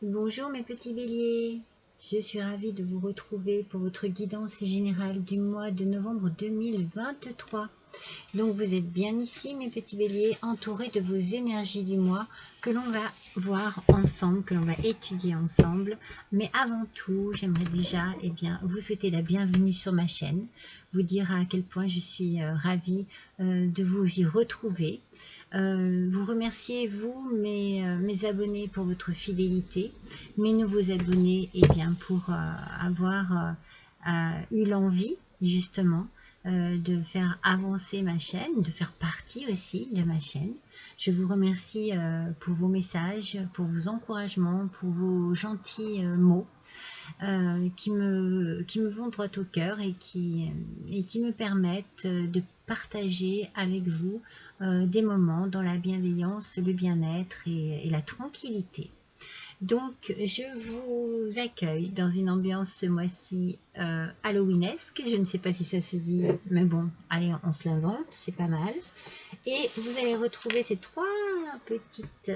Bonjour mes petits béliers, je suis ravie de vous retrouver pour votre guidance générale du mois de novembre 2023. Donc vous êtes bien ici mes petits béliers, entourés de vos énergies du mois que l'on va voir ensemble, que l'on va étudier ensemble. Mais avant tout, j'aimerais déjà vous souhaiter la bienvenue sur ma chaîne, vous dire à quel point je suis ravie de vous y retrouver. Vous remercier, vous, mes abonnés, pour votre fidélité, mes nouveaux abonnés, pour avoir eu l'envie, justement, de faire avancer ma chaîne, de faire partie aussi de ma chaîne. Je vous remercie pour vos messages, pour vos encouragements, pour vos gentils mots qui me vont droit au cœur et qui me permettent de partager avec vous des moments dans la bienveillance, le bien-être et la tranquillité. Donc, je vous accueille dans une ambiance ce mois-ci halloweenesque. Je ne sais pas si ça se dit, mais bon, allez, on se l'invente, c'est pas mal. Et vous allez retrouver ces trois petites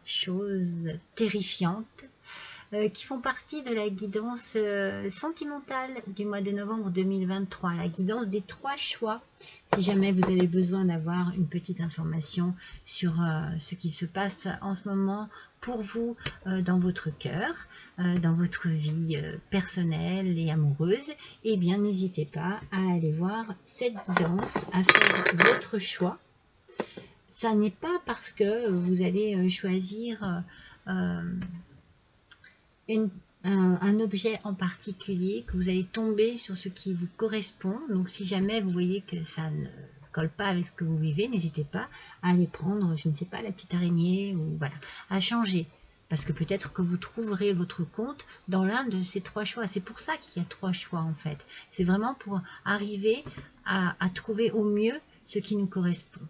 choses terrifiantes qui font partie de la guidance sentimentale du mois de novembre 2023, la guidance des trois choix. Si jamais vous avez besoin d'avoir une petite information sur ce qui se passe en ce moment pour vous dans votre cœur, dans votre vie personnelle et amoureuse, eh bien n'hésitez pas à aller voir cette guidance, à faire votre choix. Ça n'est pas parce que vous allez choisir un objet en particulier que vous allez tomber sur ce qui vous correspond. Donc si jamais vous voyez que ça ne colle pas avec ce que vous vivez, n'hésitez pas à aller prendre, je ne sais pas, la petite araignée, ou voilà, à changer. Parce que peut-être que vous trouverez votre compte dans l'un de ces trois choix. C'est pour ça qu'il y a trois choix en fait. C'est vraiment pour arriver à trouver au mieux ce qui nous correspond.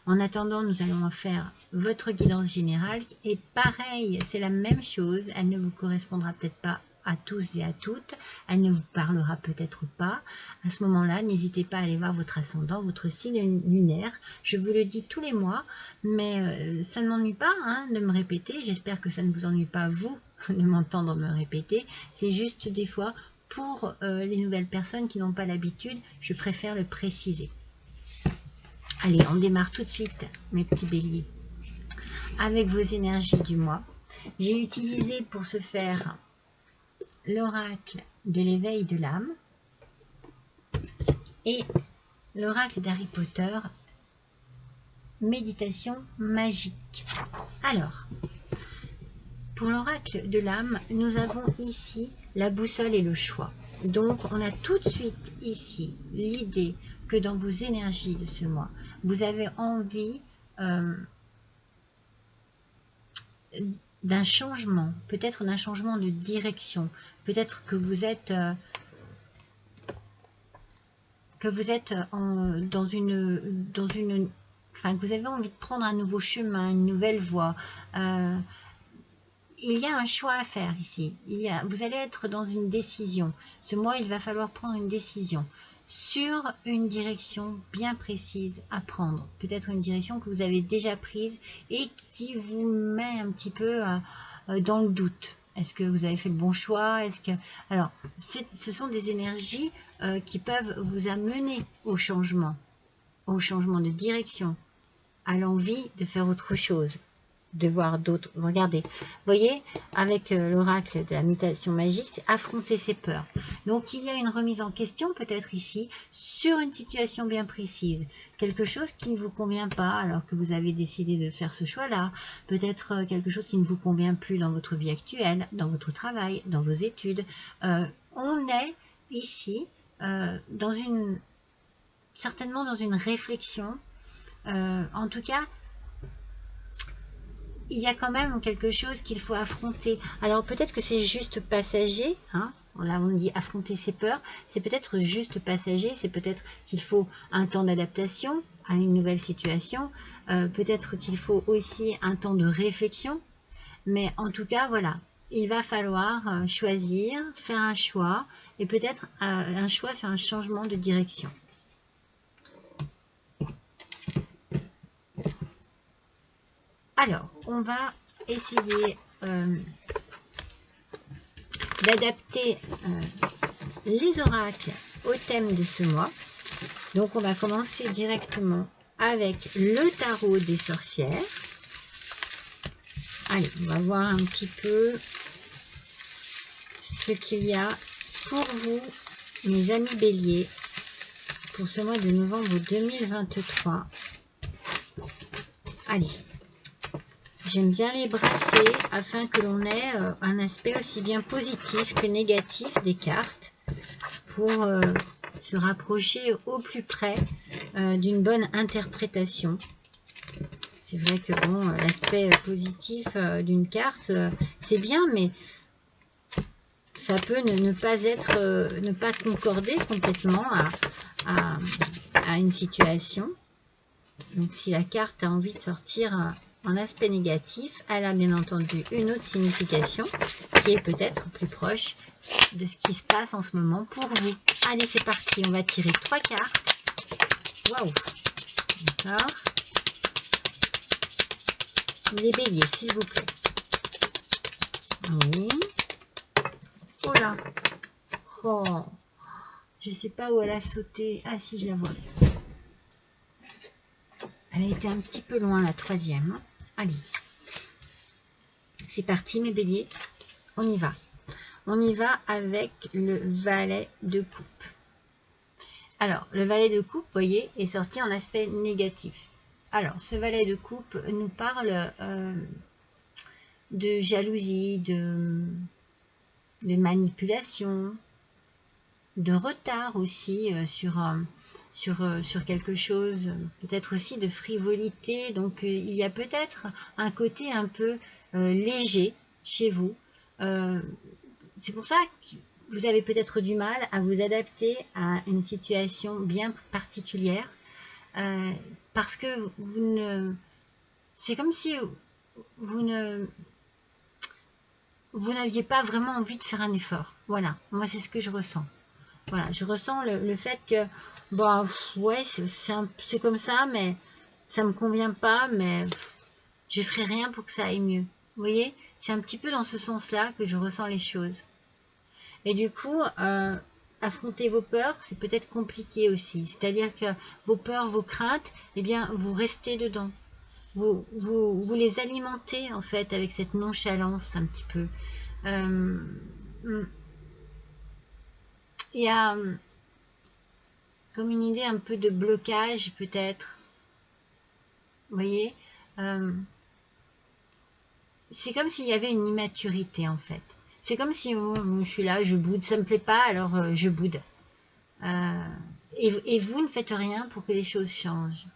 En attendant, nous allons en faire votre guidance générale et pareil, c'est la même chose, elle ne vous correspondra peut-être pas à tous et à toutes, elle ne vous parlera peut-être pas. À ce moment-là, n'hésitez pas à aller voir votre ascendant, votre signe lunaire. Je vous le dis tous les mois, mais ça ne m'ennuie pas de me répéter. J'espère que ça ne vous ennuie pas, vous, de m'entendre me répéter. C'est juste des fois, pour les nouvelles personnes qui n'ont pas l'habitude, je préfère le préciser. Allez, on démarre tout de suite, mes petits béliers, avec vos énergies du mois. J'ai utilisé pour ce faire l'oracle de l'éveil de l'âme et l'oracle d'Harry Potter, méditation magique. Alors, pour l'oracle de l'âme, nous avons ici la boussole et le choix. Donc, on a tout de suite ici l'idée que dans vos énergies de ce mois, vous avez envie d'un changement, peut-être d'un changement de direction, peut-être que vous êtes dans une enfin, que vous avez envie de prendre un nouveau chemin, une nouvelle voie. Il y a un choix à faire ici. Vous allez être dans une décision. Ce mois, il va falloir prendre une décision sur une direction bien précise à prendre. Peut-être une direction que vous avez déjà prise et qui vous met un petit peu dans le doute. Est-ce que vous avez fait le bon choix? Alors, ce sont des énergies qui peuvent vous amener au changement de direction, à l'envie de faire autre chose, de voir d'autres. Regardez, vous voyez, avec l'oracle de la méditation magique, c'est affronter ses peurs. Donc il y a une remise en question peut-être ici sur une situation bien précise, quelque chose qui ne vous convient pas alors que vous avez décidé de faire ce choix-là, peut-être quelque chose qui ne vous convient plus dans votre vie actuelle, dans votre travail, dans vos études. On est ici certainement dans une réflexion, en tout cas. Il y a quand même quelque chose qu'il faut affronter. Alors peut-être que c'est juste passager, là on dit affronter ses peurs, c'est peut-être juste passager, c'est peut-être qu'il faut un temps d'adaptation à une nouvelle situation, peut-être qu'il faut aussi un temps de réflexion, mais en tout cas voilà, il va falloir choisir, faire un choix, et peut-être un choix sur un changement de direction. Alors, on va essayer d'adapter les oracles au thème de ce mois. Donc on va commencer directement avec le tarot des sorcières. Allez, on va voir un petit peu ce qu'il y a pour vous, mes amis béliers, pour ce mois de novembre 2023. Allez, j'aime bien les brasser afin que l'on ait un aspect aussi bien positif que négatif des cartes pour se rapprocher au plus près d'une bonne interprétation. C'est vrai que bon, l'aspect positif d'une carte, c'est bien, mais ça peut ne pas être, ne pas concorder complètement à une situation. Donc si la carte a envie de sortir en aspect négatif, elle a bien entendu une autre signification qui est peut-être plus proche de ce qui se passe en ce moment pour vous. Allez, c'est parti, on va tirer 3 cartes. Waouh! D'accord. Les béliers, s'il vous plaît. Oui. Oh là! Oh! Je ne sais pas où elle a sauté. Ah si, je la vois. Elle a été un petit peu loin, la troisième. Allez. C'est parti, mes béliers. On y va. On y va avec le valet de coupe. Alors, le valet de coupe, vous voyez, est sorti en aspect négatif. Alors, ce valet de coupe nous parle de jalousie, de manipulation, de retard aussi sur quelque chose, peut-être aussi de frivolité. Donc, il y a peut-être un côté un peu léger chez vous. C'est pour ça que vous avez peut-être du mal à vous adapter à une situation bien particulière. Parce que vous ne... C'est comme si vous n'aviez pas vraiment envie de faire un effort. Voilà, moi c'est ce que je ressens. Voilà, je ressens le fait que, bon, ouais, c'est comme ça, mais ça me convient pas, mais je ferai rien pour que ça aille mieux. Vous voyez, c'est un petit peu dans ce sens-là que je ressens les choses. Et du coup, affronter vos peurs, c'est peut-être compliqué aussi. C'est-à-dire que vos peurs, vos craintes, eh bien, vous restez dedans. Vous les alimentez, en fait, avec cette nonchalance, un petit peu. Il y a comme une idée un peu de blocage, peut-être. Vous voyez, c'est comme s'il y avait une immaturité, en fait. C'est comme si je suis là, je boude, ça me plaît pas, alors je boude. Et vous ne faites rien pour que les choses changent.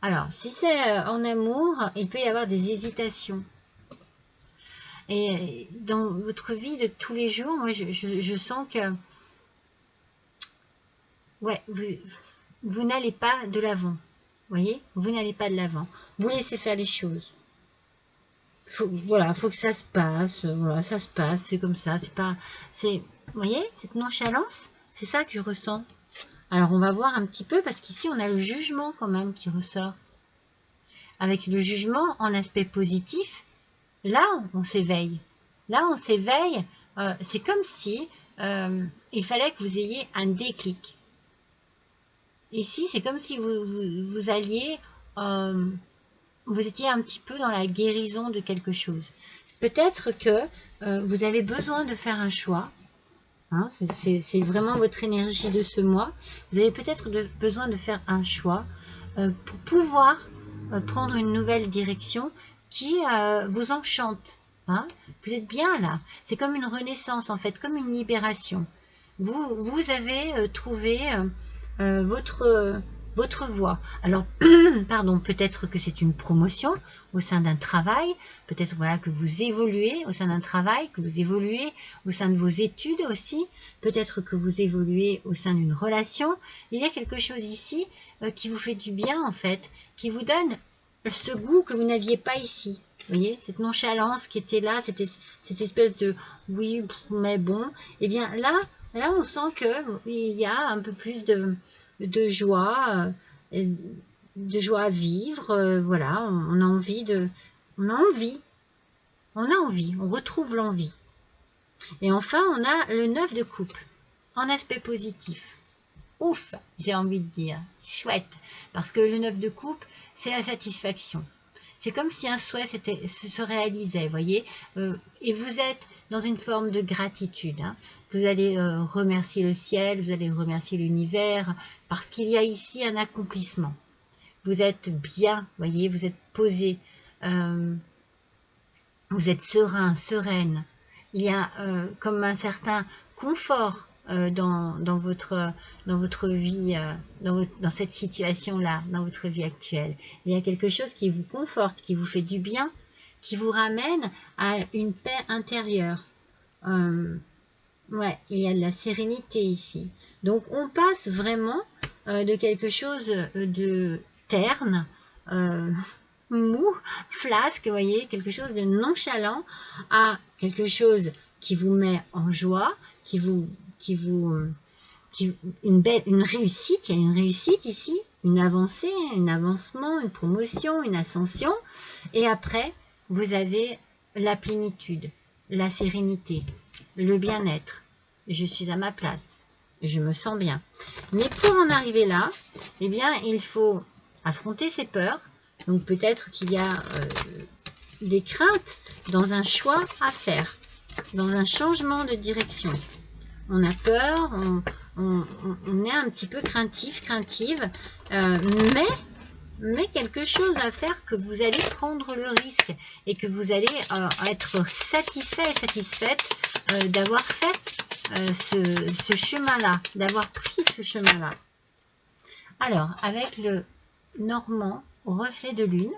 Alors, si c'est en amour, il peut y avoir des hésitations. Et dans votre vie de tous les jours, moi, je sens que ouais, vous n'allez pas de l'avant. Vous voyez, vous n'allez pas de l'avant. Vous laissez faire les choses. Voilà, faut que ça se passe. Voilà, ça se passe, c'est comme ça. C'est pas, vous voyez, cette nonchalance, c'est ça que je ressens. Alors, on va voir un petit peu, parce qu'ici, on a le jugement quand même qui ressort. Avec le jugement en aspect positif, là, on s'éveille. Là, on s'éveille. C'est comme si il fallait que vous ayez un déclic. Ici, c'est comme si vous alliez... vous étiez un petit peu dans la guérison de quelque chose. Peut-être que vous avez besoin de faire un choix. Hein, c'est vraiment votre énergie de ce mois. Vous avez peut-être besoin de faire un choix pour pouvoir prendre une nouvelle direction qui vous enchante. Hein. Vous êtes bien là. C'est comme une renaissance en fait, comme une libération. Vous avez trouvé votre voie. Alors, pardon, peut-être que c'est une promotion au sein d'un travail, peut-être voilà que vous évoluez au sein d'un travail, que vous évoluez au sein de vos études aussi, peut-être que vous évoluez au sein d'une relation. Il y a quelque chose ici qui vous fait du bien en fait, qui vous donne ce goût que vous n'aviez pas ici. Vous voyez, cette nonchalance qui était là, cette espèce de oui, mais bon, et bien là on sent qu'il y a un peu plus de joie à vivre, voilà, on a envie, on retrouve l'envie. Et enfin, on a le 9 de coupe en aspect positif. Ouf, j'ai envie de dire, chouette, parce que le 9 de coupe, c'est la satisfaction. C'est comme si un souhait se réalisait, voyez, et vous êtes dans une forme de gratitude. Hein. Vous allez remercier le ciel, vous allez remercier l'univers, parce qu'il y a ici un accomplissement. Vous êtes bien, voyez, vous êtes posé, vous êtes serein, sereine. Il y a comme un certain confort dans votre vie, dans cette situation-là, dans votre vie actuelle. Il y a quelque chose qui vous conforte, qui vous fait du bien, qui vous ramène à une paix intérieure. Ouais, il y a de la sérénité ici. Donc, on passe vraiment de quelque chose de terne, mou, flasque, vous voyez, quelque chose de nonchalant à quelque chose qui vous met en joie, une réussite, il y a une réussite ici, une avancée, un avancement, une promotion, une ascension, et après, vous avez la plénitude, la sérénité, le bien-être. Je suis à ma place, je me sens bien. Mais pour en arriver là, eh bien, il faut affronter ses peurs. Donc peut-être qu'il y a des craintes dans un choix à faire, dans un changement de direction. On a peur, on est un petit peu craintive, mais quelque chose à faire que vous allez prendre le risque et que vous allez être satisfait et satisfaite d'avoir fait ce chemin-là, d'avoir pris ce chemin-là. Alors, avec le Normand au reflet de lune,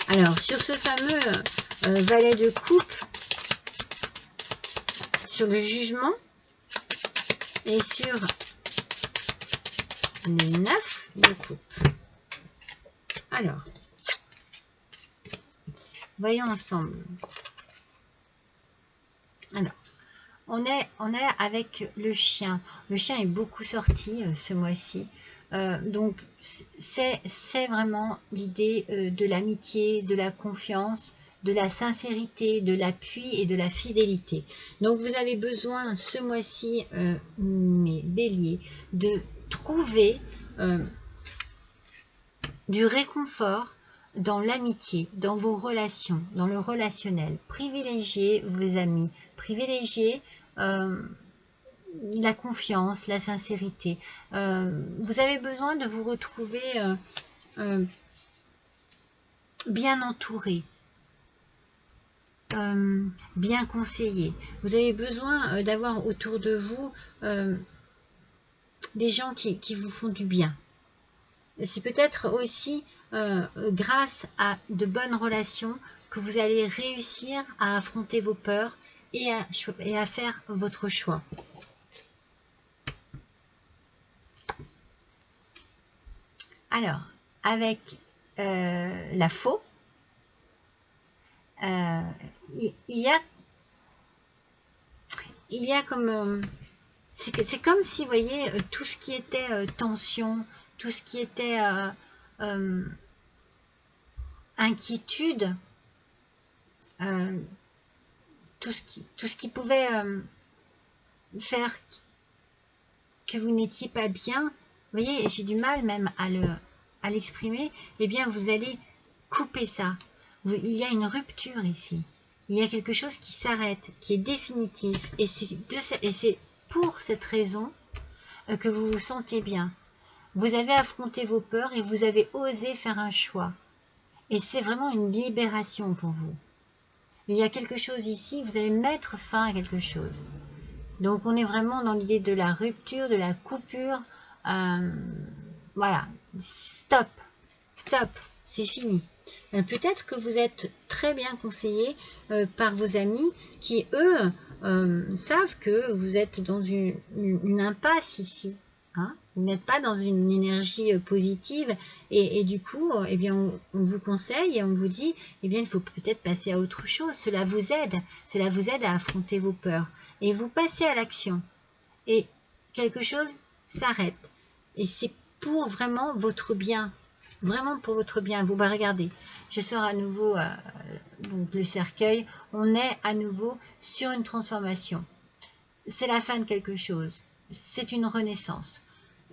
alors sur ce fameux valet de coupe, sur le jugement et sur le 9 de coupe. Alors, voyons ensemble. Alors, on est avec le chien. Le chien est beaucoup sorti ce mois-ci. Donc, c'est vraiment l'idée de l'amitié, de la confiance, de la sincérité, de l'appui et de la fidélité. Donc, vous avez besoin ce mois-ci, mes béliers, de trouver du réconfort dans l'amitié, dans vos relations, dans le relationnel. Privilégiez vos amis, privilégiez la confiance, la sincérité. Vous avez besoin de vous retrouver bien entouré, bien conseillé. Vous avez besoin d'avoir autour de vous des gens qui vous font du bien. C'est peut-être aussi grâce à de bonnes relations que vous allez réussir à affronter vos peurs et à faire votre choix. Alors, avec la faux, il y a comme... c'est comme si, vous voyez, tout ce qui était tension, tout ce qui était inquiétude, tout ce qui pouvait faire que vous n'étiez pas bien, vous voyez, j'ai du mal même à l'exprimer, eh bien vous allez couper ça. Il y a une rupture ici. Il y a quelque chose qui s'arrête, qui est définitif. Et c'est pour cette raison que vous vous sentez bien. Vous avez affronté vos peurs et vous avez osé faire un choix. Et c'est vraiment une libération pour vous. Il y a quelque chose ici, vous allez mettre fin à quelque chose. Donc on est vraiment dans l'idée de la rupture, de la coupure. Voilà, stop, c'est fini. Peut-être que vous êtes très bien conseillé par vos amis qui, eux, savent que vous êtes dans une impasse ici. Hein, vous n'êtes pas dans une énergie positive et du coup, eh bien, on vous conseille et on vous dit, eh bien, il faut peut-être passer à autre chose. Cela vous aide à affronter vos peurs et vous passez à l'action et quelque chose s'arrête et c'est pour vraiment votre bien. Vraiment pour votre bien. Vous regardez, je sors à nouveau donc le cercueil. On est à nouveau sur une transformation. C'est la fin de quelque chose. C'est une renaissance.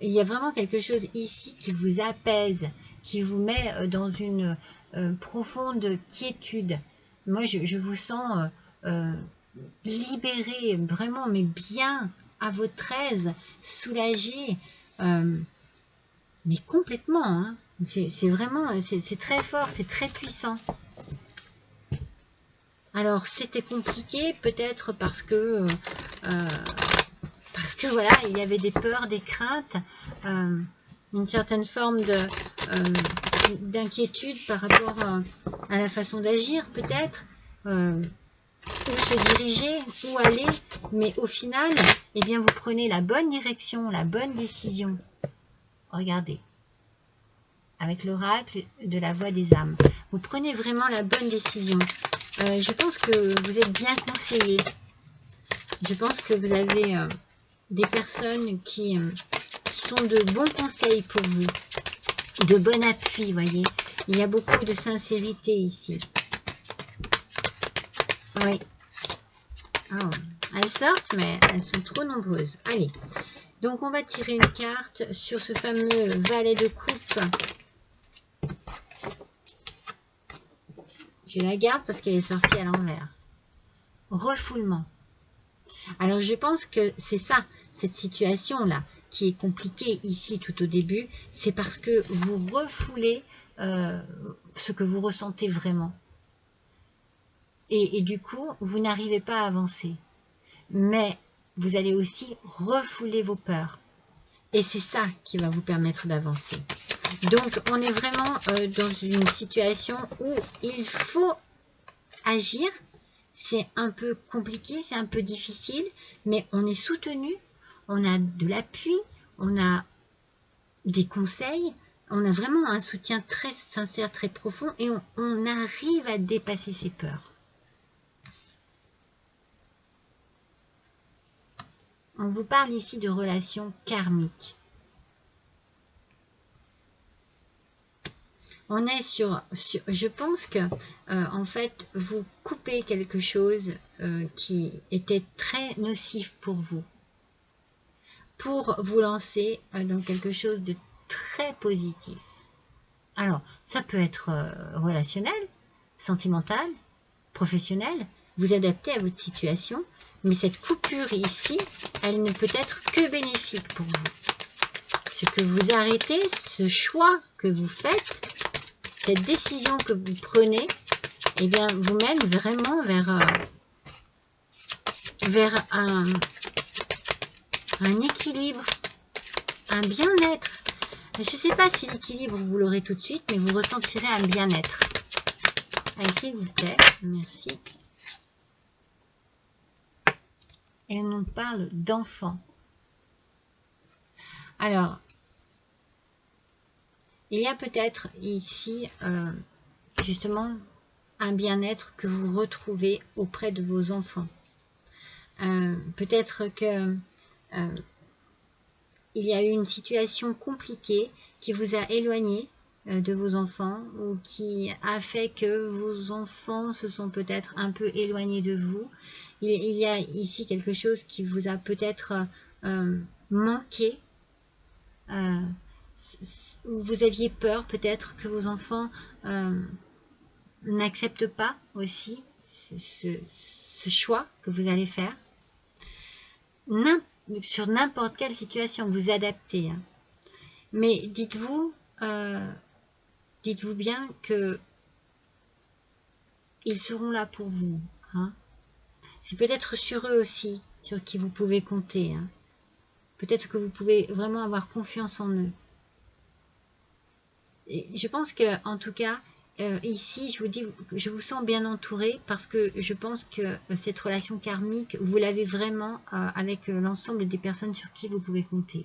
Il y a vraiment quelque chose ici qui vous apaise, qui vous met dans une profonde quiétude. Moi, je vous sens libéré, vraiment, mais bien à votre aise, soulagé, mais complètement. Hein. C'est vraiment, c'est très fort, c'est très puissant. Alors, c'était compliqué, peut-être parce que voilà, il y avait des peurs, des craintes, une certaine forme d'inquiétude par rapport à la façon d'agir, peut-être, où se diriger, où aller, mais au final, eh bien, vous prenez la bonne direction, la bonne décision. Regardez, avec l'oracle de la voix des âmes, vous prenez vraiment la bonne décision. Je pense que vous êtes bien conseillé. Je pense que vous avez des personnes qui sont de bons conseils pour vous, de bon appui, voyez. Il y a beaucoup de sincérité ici. Oui. Oh, elles sortent, mais elles sont trop nombreuses. Allez, donc on va tirer une carte sur ce fameux valet de coupe. Je la garde parce qu'elle est sortie à l'envers. Refoulement. Alors je pense que c'est ça, cette situation-là, qui est compliquée ici tout au début, c'est parce que vous refoulez ce que vous ressentez vraiment. Et du coup, vous n'arrivez pas à avancer. Mais vous allez aussi refouler vos peurs. Et c'est ça qui va vous permettre d'avancer. Donc, on est vraiment dans une situation où il faut agir. C'est un peu compliqué, c'est un peu difficile, mais on est soutenu, on a de l'appui, on a des conseils, on a vraiment un soutien très sincère, très profond, et on arrive à dépasser ses peurs. On vous parle ici de relations karmiques. On est sur je pense que en fait vous coupez quelque chose qui était très nocif pour vous lancer dans quelque chose de très positif. Alors ça peut être relationnel, sentimental, professionnel, vous adaptez à votre situation, mais cette coupure ici, elle ne peut être que bénéfique pour vous. Ce que vous arrêtez, ce choix que vous faites, cette décision que vous prenez, eh bien, vous mène vraiment vers un équilibre, un bien-être. Je ne sais pas si l'équilibre, vous l'aurez tout de suite, mais vous ressentirez un bien-être. Allez, s'il vous plaît, merci. Et on nous parle d'enfants. Alors, il y a peut-être ici, justement, un bien-être que vous retrouvez auprès de vos enfants. Peut-être que il y a eu une situation compliquée qui vous a éloigné de vos enfants ou qui a fait que vos enfants se sont peut-être un peu éloignés de vous. Il y a ici quelque chose qui vous a peut-être manqué. Vous aviez peur peut-être que vos enfants n'acceptent pas aussi ce choix que vous allez faire. Sur n'importe quelle situation, vous adaptez. Hein. Mais dites-vous bien que ils seront là pour vous. Hein. C'est peut-être sur eux aussi, sur qui vous pouvez compter. Hein. Peut-être que vous pouvez vraiment avoir confiance en eux. Et je pense que, en tout cas, ici, je vous dis, je vous sens bien entouré parce que je pense que cette relation karmique, vous l'avez vraiment avec l'ensemble des personnes sur qui vous pouvez compter.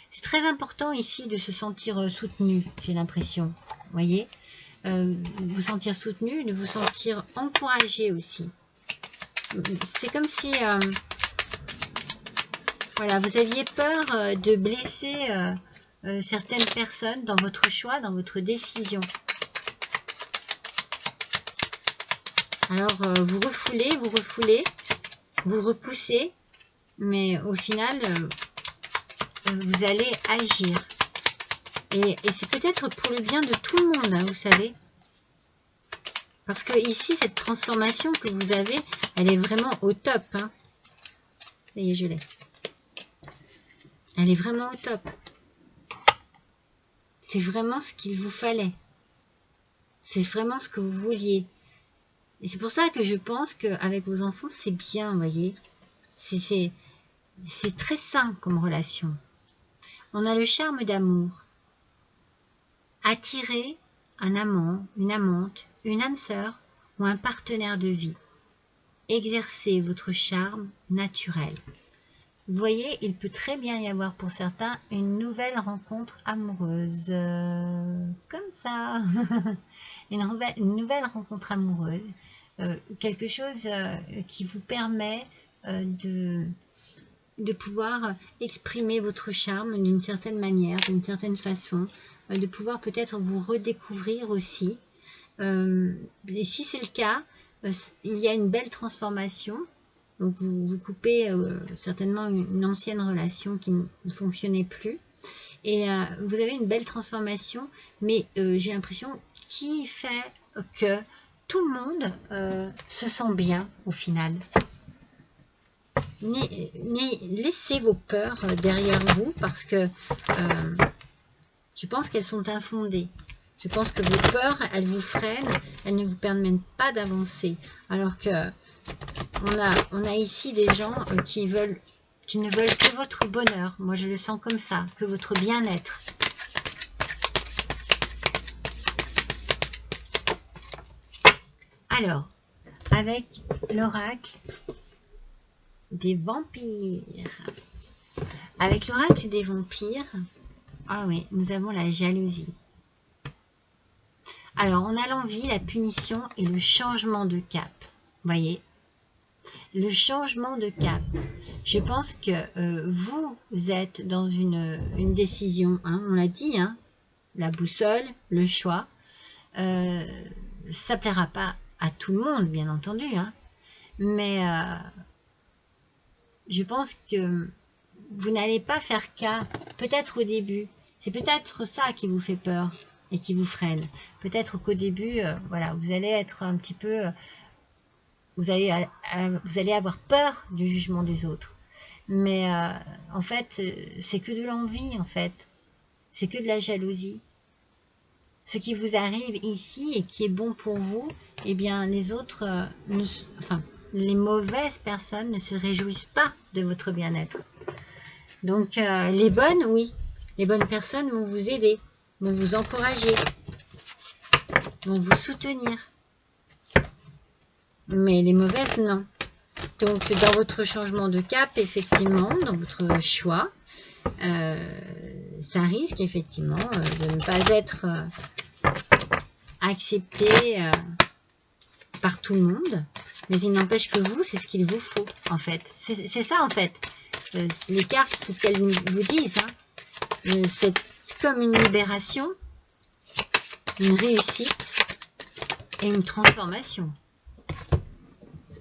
C'est très important ici de se sentir soutenu, j'ai l'impression. Vous voyez, vous sentir soutenu, de vous sentir encouragé aussi. C'est comme si voilà, vous aviez peur de blesser certaines personnes dans votre choix, dans votre décision. Alors, vous refoulez, vous repoussez, mais au final, vous allez agir. Et c'est peut-être pour le bien de tout le monde, hein, vous savez. Parce que ici, cette transformation que vous avez, elle est vraiment au top. Hein. Ça y est, je l'ai. Elle est vraiment au top. C'est vraiment ce qu'il vous fallait. C'est vraiment ce que vous vouliez. Et c'est pour ça que je pense qu'avec vos enfants, c'est bien, vous voyez. C'est très sain comme relation. On a le charme d'amour. Attirer un amant, une amante, une âme sœur ou un partenaire de vie. Exercez votre charme naturel. Vous voyez, il peut très bien y avoir pour certains une nouvelle rencontre amoureuse. Comme ça. Une nouvelle rencontre amoureuse. Quelque chose qui vous permet de pouvoir exprimer votre charme d'une certaine manière, d'une certaine façon, de pouvoir peut-être vous redécouvrir aussi. Et si c'est le cas, il y a une belle transformation. Donc vous coupez certainement une ancienne relation qui ne fonctionnait plus. Et vous avez une belle transformation, mais j'ai l'impression qui fait que tout le monde se sent bien au final. Laissez vos peurs derrière vous parce que je pense qu'elles sont infondées. Je pense que vos peurs, elles vous freinent, elles ne vous permettent pas d'avancer. Alors que on a ici des gens qui ne veulent que votre bonheur. Moi, je le sens comme ça, que votre bien-être. Alors, avec l'oracle des vampires. Avec l'oracle des vampires, ah oui, nous avons la jalousie. Alors, on a l'envie, la punition et le changement de cap. Vous voyez, le changement de cap. Je pense que vous êtes dans une décision, hein, on l'a dit, hein, la boussole, le choix. Ça ne plaira pas à tout le monde, bien entendu, hein, mais je pense que vous n'allez pas faire cas, peut-être au début. C'est peut-être ça qui vous fait peur et qui vous freine. Peut-être qu'au début, voilà, vous allez être un petit peu... vous allez avoir peur du jugement des autres. Mais en fait, c'est que de l'envie, en fait. C'est que de la jalousie. Ce qui vous arrive ici et qui est bon pour vous, eh bien, les autres, les mauvaises personnes ne se réjouissent pas de votre bien-être. Donc, les bonnes, oui. Les bonnes personnes vont vous aider, vont vous encourager, vont vous soutenir. Mais les mauvaises, non. Donc, dans votre changement de cap, effectivement, dans votre choix, ça risque effectivement de ne pas être accepté par tout le monde. Mais il n'empêche que vous, c'est ce qu'il vous faut, en fait. C'est ça, en fait. Les cartes, c'est ce qu'elles vous disent. Hein. C'est comme une libération, une réussite et une transformation.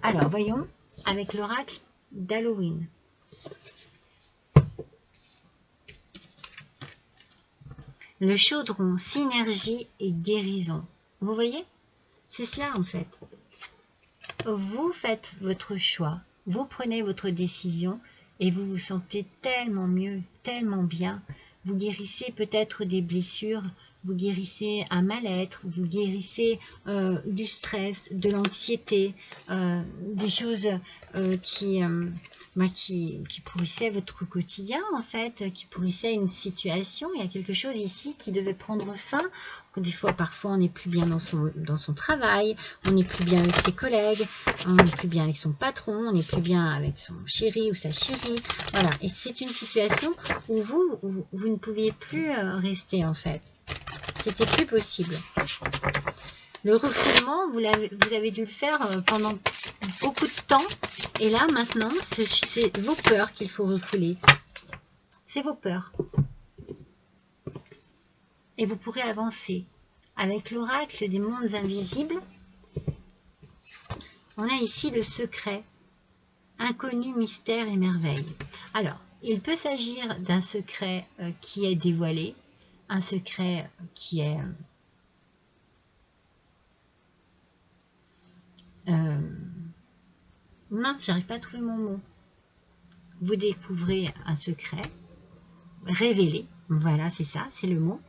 Alors, voyons, avec l'oracle d'Halloween. Le chaudron, synergie et guérison. Vous voyez? C'est cela, en fait. Vous faites votre choix, vous prenez votre décision et vous vous sentez tellement mieux, tellement bien. Vous guérissez peut-être des blessures, vous guérissez un mal-être, vous guérissez du stress, de l'anxiété, des choses qui pourrissaient votre quotidien en fait, qui pourrissaient une situation. Il y a quelque chose ici qui devait prendre fin. Des fois, parfois, on n'est plus bien dans son travail, on n'est plus bien avec ses collègues, on n'est plus bien avec son patron, on n'est plus bien avec son chéri ou sa chérie. Voilà, et c'est une situation où vous ne pouviez plus rester en fait. C'était plus possible. Le refoulement, vous avez dû le faire pendant beaucoup de temps. Et là, maintenant, c'est vos peurs qu'il faut refouler. C'est vos peurs. et vous pourrez avancer. Avec l'oracle des mondes invisibles, on a ici le secret, inconnu, mystère et merveille. Alors, il peut s'agir d'un secret qui est dévoilé, un secret qui est mince, j'arrive pas à trouver mon mot. Vous découvrez un secret révélé, voilà, c'est ça, c'est le mot.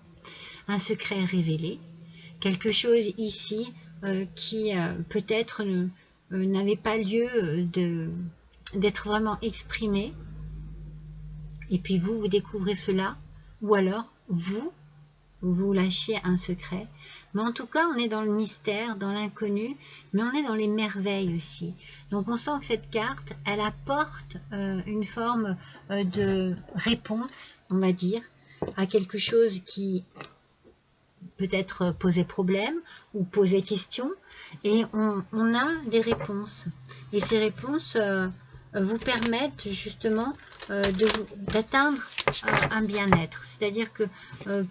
Un secret révélé, quelque chose ici qui peut-être n'avait pas lieu d'être vraiment exprimé. Et puis vous découvrez cela, ou alors vous lâchez un secret. Mais en tout cas, on est dans le mystère, dans l'inconnu, mais on est dans les merveilles aussi. Donc on sent que cette carte, elle apporte une forme de réponse, on va dire, à quelque chose qui peut-être posait problème ou posait question. Et on a des réponses. Et ces réponses vous permettent justement d'atteindre un bien-être. C'est-à-dire que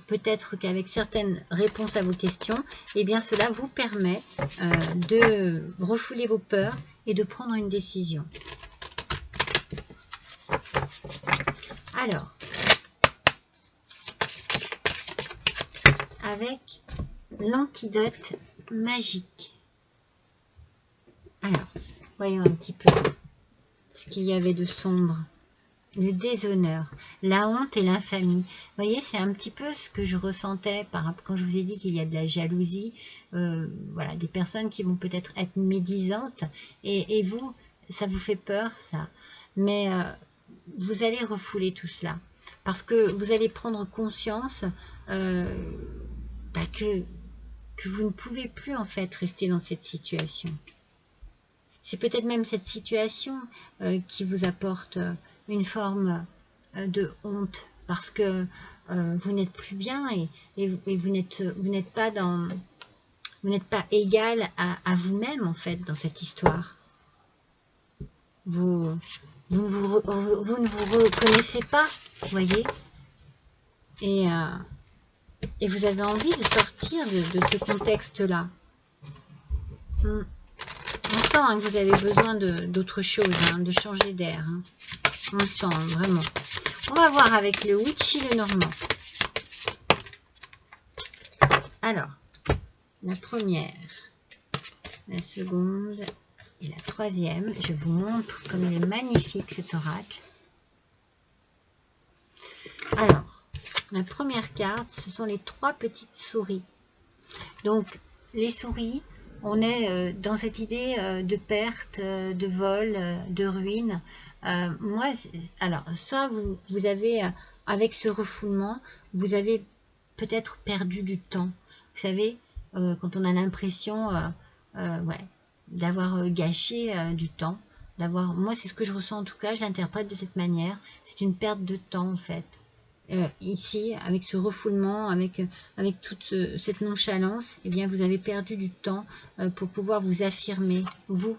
peut-être qu'avec certaines réponses à vos questions, eh bien cela vous permet de refouler vos peurs et de prendre une décision. Alors, avec l'antidote magique. Alors, voyons un petit peu ce qu'il y avait de sombre. Le déshonneur, la honte et l'infamie. Vous voyez, c'est un petit peu ce que je ressentais quand je vous ai dit qu'il y a de la jalousie. Voilà, des personnes qui vont peut-être être médisantes. Et vous, ça vous fait peur, ça. Mais vous allez refouler tout cela. Parce que vous allez prendre conscience que vous ne pouvez plus en fait rester dans cette situation. C'est peut-être même cette situation qui vous apporte une forme de honte parce que vous n'êtes plus bien et vous n'êtes pas égal à vous-même en fait dans cette histoire. Vous ne vous reconnaissez pas, vous voyez, et vous avez envie de sortir de ce contexte-là. On sent que vous avez besoin d'autre chose, de changer d'air. On le sent vraiment. On va voir avec le Witchy le Normand. Alors, la première, la seconde et la troisième. Je vous montre comme il est magnifique cet oracle. Alors, la première carte, ce sont les 3 petites souris. Donc, les souris, on est dans cette idée de perte, de vol, de ruine. Alors, soit vous avez, avec ce refoulement, vous avez peut-être perdu du temps. Vous savez, quand on a l'impression d'avoir gâché du temps, moi, c'est ce que je ressens en tout cas, je l'interprète de cette manière. C'est une perte de temps en fait. Ici, avec ce refoulement, avec toute cette nonchalance, eh bien, vous avez perdu du temps pour pouvoir vous affirmer. Vous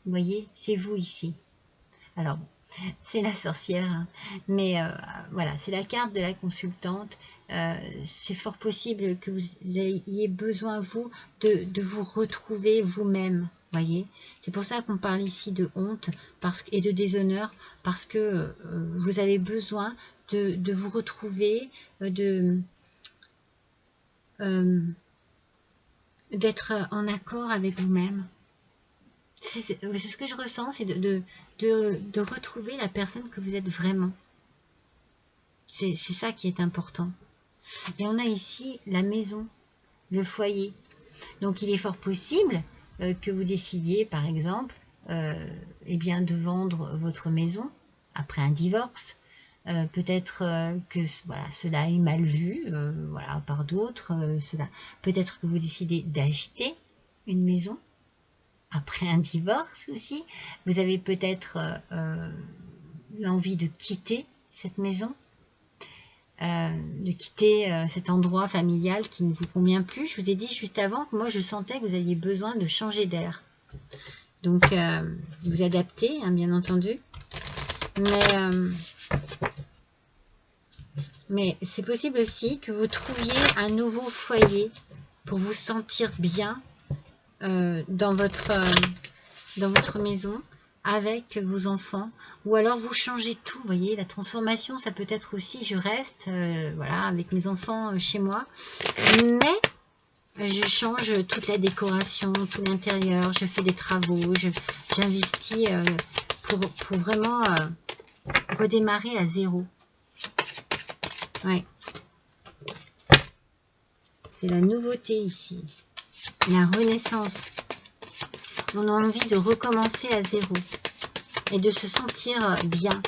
voyez, c'est vous ici. Alors, c'est la sorcière, hein, mais voilà, c'est la carte de la consultante. C'est fort possible que vous ayez besoin, vous, de vous retrouver vous-même. Voyez, c'est pour ça qu'on parle ici de honte et de déshonneur, parce que vous avez besoin de vous retrouver, d'être en accord avec vous-même. C'est ce que je ressens, c'est de retrouver la personne que vous êtes vraiment. C'est ça qui est important. Et on a ici la maison, le foyer. Donc il est fort possible que vous décidiez, par exemple, eh bien, de vendre votre maison après un divorce. Peut-être que voilà, cela est mal vu voilà, par d'autres. Peut-être que vous décidez d'acheter une maison après un divorce aussi. Vous avez peut-être l'envie de quitter cette maison, de quitter cet endroit familial qui ne vous convient plus. Je vous ai dit juste avant que moi je sentais que vous aviez besoin de changer d'air. Donc vous adaptez, hein, bien entendu. Mais c'est possible aussi que vous trouviez un nouveau foyer pour vous sentir bien dans votre maison avec vos enfants, ou alors vous changez tout. Vous voyez, la transformation, ça peut être aussi je reste voilà, avec mes enfants chez moi, mais je change toute la décoration, tout l'intérieur, je fais des travaux, j'investis pour vraiment redémarrer à zéro. Ouais. C'est la nouveauté ici, la renaissance. On a envie de recommencer à zéro et de se sentir bien.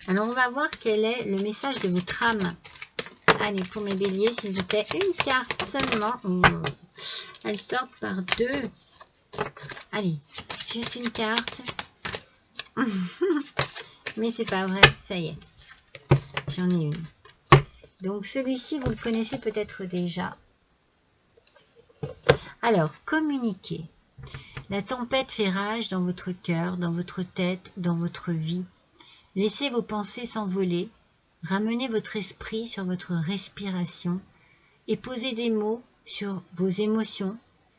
Alors on va voir quel est le message de votre âme. Allez, pour mes béliers, s'il vous plaît, une carte seulement. Oh, elles sortent par deux. Allez, juste une carte. Mais c'est pas vrai, ça y est. J'en ai une. Donc celui-ci, vous le connaissez peut-être déjà. Alors, communiquez. La tempête fait rage dans votre cœur, dans votre tête, dans votre vie. Laissez vos pensées s'envoler. Ramenez votre esprit sur votre respiration et posez des mots sur vos émotions,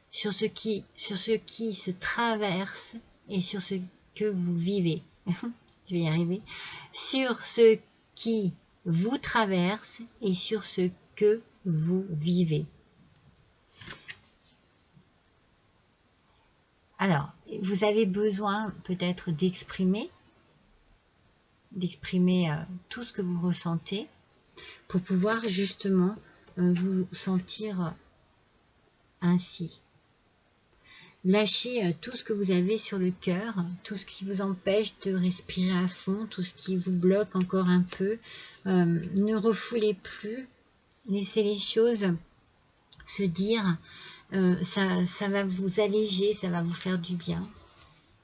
sur ce qui se traverse et sur ce que vous vivez. Je vais y arriver. Sur ce qui vous traverse et sur ce que vous vivez. Alors, vous avez besoin peut-être d'exprimer tout ce que vous ressentez pour pouvoir justement vous sentir ainsi. Lâchez tout ce que vous avez sur le cœur, tout ce qui vous empêche de respirer à fond, tout ce qui vous bloque encore un peu. Ne refoulez plus, laissez les choses se dire. Ça va vous alléger, ça va vous faire du bien.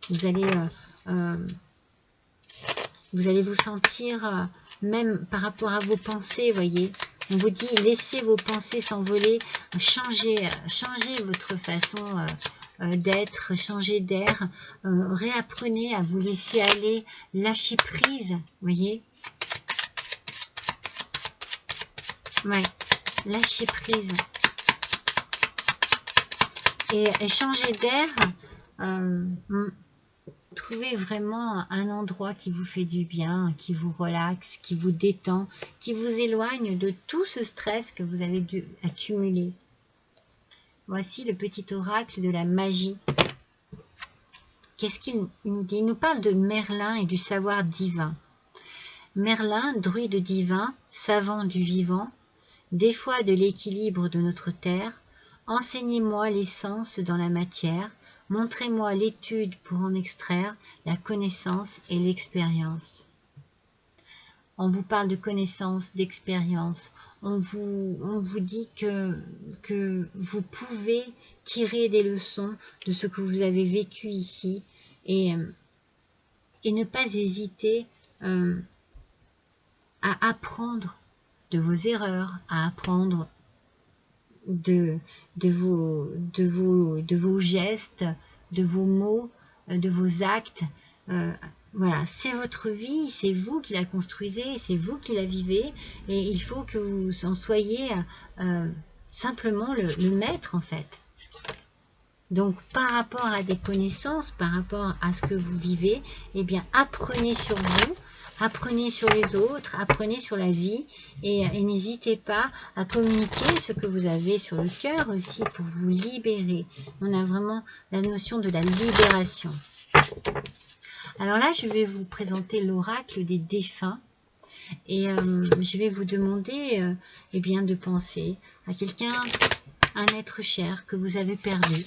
Vous allez vous sentir, même par rapport à vos pensées, voyez. On vous dit, laissez vos pensées s'envoler, changez votre façon d'être, changez d'air, réapprenez à vous laisser aller, lâchez prise, voyez. Ouais, lâchez prise. Et changer d'air, trouvez vraiment un endroit qui vous fait du bien, qui vous relaxe, qui vous détend, qui vous éloigne de tout ce stress que vous avez dû accumuler. Voici le petit oracle de la magie. Qu'est-ce qu'il nous dit? Il nous parle de Merlin et du savoir divin. Merlin, druide divin, savant du vivant, des fois de l'équilibre de notre terre, enseignez-moi l'essence dans la matière, montrez-moi l'étude pour en extraire la connaissance et l'expérience. On vous parle de connaissance, d'expérience. On vous dit que vous pouvez tirer des leçons de ce que vous avez vécu ici et ne pas hésiter à apprendre de vos erreurs, à apprendre de vos gestes, de vos mots, de vos actes. Voilà, c'est votre vie, c'est vous qui la construisez, c'est vous qui la vivez, et il faut que vous en soyez simplement le maître en fait. Donc par rapport à des connaissances, par rapport à ce que vous vivez, eh bien apprenez sur vous, apprenez sur les autres, apprenez sur la vie et n'hésitez pas à communiquer ce que vous avez sur le cœur aussi pour vous libérer. On a vraiment la notion de la libération. Alors là, je vais vous présenter l'oracle des défunts et je vais vous demander eh bien, de penser à quelqu'un, un être cher que vous avez perdu.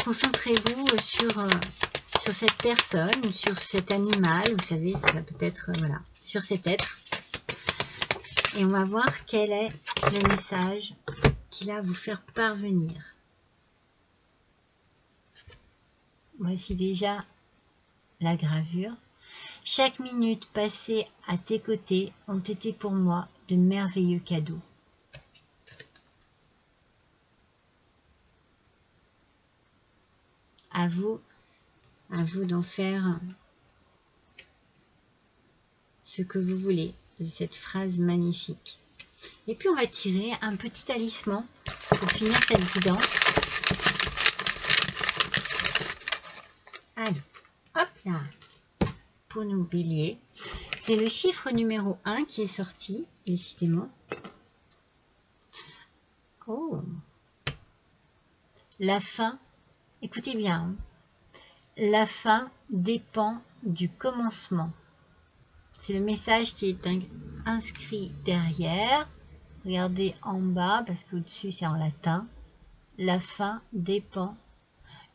Concentrez-vous sur cette personne, sur cet animal, vous savez, ça peut être, voilà, sur cet être. Et on va voir quel est le message qu'il a à vous faire parvenir. Voici déjà la gravure. Chaque minute passée à tes côtés ont été pour moi de merveilleux cadeaux. À vous d'en faire ce que vous voulez de cette phrase magnifique. Et puis on va tirer un petit talisman pour finir cette guidance. Allez, hop là, pour nos béliers. C'est le chiffre numéro 1 qui est sorti, décidément. Oh, la fin, écoutez bien, hein. La fin dépend du commencement. C'est le message qui est inscrit derrière. Regardez en bas, parce qu'au-dessus c'est en latin. La fin dépend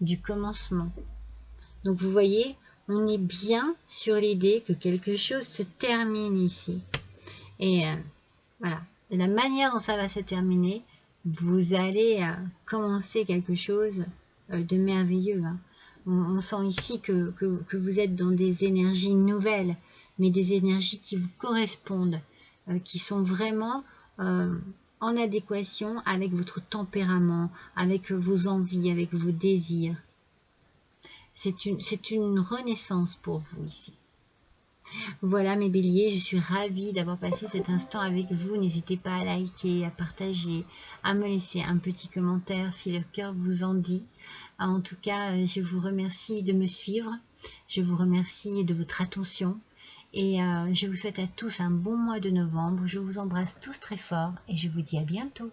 du commencement. Donc vous voyez, on est bien sur l'idée que quelque chose se termine ici. Et voilà, de la manière dont ça va se terminer, vous allez commencer quelque chose de merveilleux. Hein. On sent ici que vous êtes dans des énergies nouvelles, mais des énergies qui vous correspondent, qui sont vraiment en adéquation avec votre tempérament, avec vos envies, avec vos désirs. C'est une renaissance pour vous ici. Voilà mes béliers, je suis ravie d'avoir passé cet instant avec vous. N'hésitez pas à liker, à partager, à me laisser un petit commentaire si le cœur vous en dit. En tout cas, je vous remercie de me suivre. Je vous remercie de votre attention. Et je vous souhaite à tous un bon mois de novembre. Je vous embrasse tous très fort et je vous dis à bientôt.